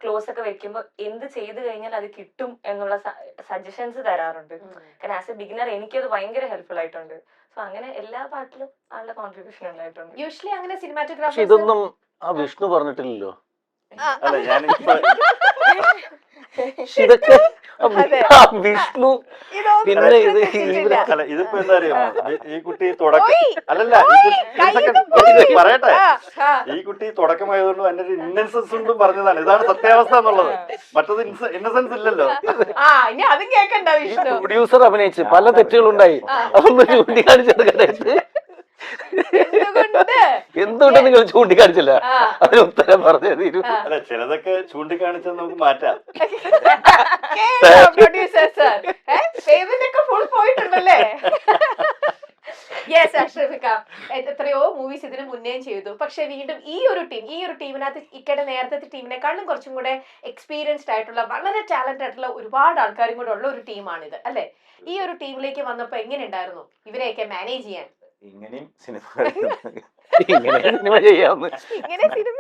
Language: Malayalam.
ക്ലോസ് ഒക്കെ വെക്കുമ്പോൾ എന്ത് ചെയ്ത് കഴിഞ്ഞാൽ അത് കിട്ടും എന്നുള്ള സജഷൻസ് തരാറുണ്ട്. കാരണം ആസ് എ ബിഗിനർ എനിക്കത് ഭയങ്കര ഹെൽപ്ഫുൾ ആയിട്ടുണ്ട്. സോ അങ്ങനെ എല്ലാ പാട്ടിലും ആളുടെ കോൺട്രിബ്യൂഷൻ ഉണ്ടായിട്ടുണ്ട്. യൂഷ്വലി അങ്ങനെ സിനിമാറ്റോഗ്രാഫി ഇതൊന്നും ആ വിഷ്ണു പറഞ്ഞിട്ടില്ലല്ലോ. അല്ല ഞാനിപ്പോ ഇതൊക്കെ വിഷ്ണു പിന്നെ അല്ല ഇതിപ്പോ എന്താ അറിയാമോ, ഈ കുട്ടി തുടക്കം അല്ലല്ല പറയട്ടെ, ഈ കുട്ടി തുടക്കമായതുകൊണ്ടും അതിന്റെ ഒരു ഇന്നസെൻസ് കൊണ്ടും പറഞ്ഞതാണ്. ഇതാണ് സത്യാവസ്ഥ എന്നുള്ളത്. മറ്റത് ഇന്നസെൻസ് ഇല്ലല്ലോ. അതും കേക്കണ്ട വിഷ്ണു. പ്രൊഡ്യൂസർ അഭിനയിച്ച് പല തെറ്റുകളുണ്ടായി, അതൊന്ന് ചൂണ്ടിക്കാണിച്ചെടുക്കാനായിട്ട് എന്തുകൊണ്ട് നിങ്ങൾ ചൂണ്ടിക്കാണിച്ചില്ല, അതിന് ഉത്തരം പറഞ്ഞു തീരൂ. അല്ല ചിലതൊക്കെ ചൂണ്ടിക്കാണിച്ചത് നമുക്ക് മാറ്റാം. ഫുൾ പോയിട്ടുണ്ടല്ലേ. യെസ് അഷ്റഫിക്ക, എത്രയോ മൂവീസ് ഇതിന് മുന്നേ ചെയ്തു. പക്ഷെ വീണ്ടും ഈ ഒരു ടീമിനകത്ത് ഇക്കയുടെ നേരത്തെ ടീമിനെക്കാളും കുറച്ചും കൂടെ എക്സ്പീരിയൻസ്ഡ് ആയിട്ടുള്ള വളരെ ടാലന്റഡ് ആയിട്ടുള്ള ഒരുപാട് ആൾക്കാരും കൂടെ ഉള്ള ഒരു ടീമാണിത് അല്ലെ. ഈ ഒരു ടീമിലേക്ക് വന്നപ്പോ എങ്ങനെ ഉണ്ടായിരുന്നു ഇവരെയൊക്കെ മാനേജ് ചെയ്യാൻ? ഇങ്ങനെയും സിനിമ ഇങ്ങനെ സിനിമ ചെയ്യാമെന്ന് ഇങ്ങനെ സിനിമ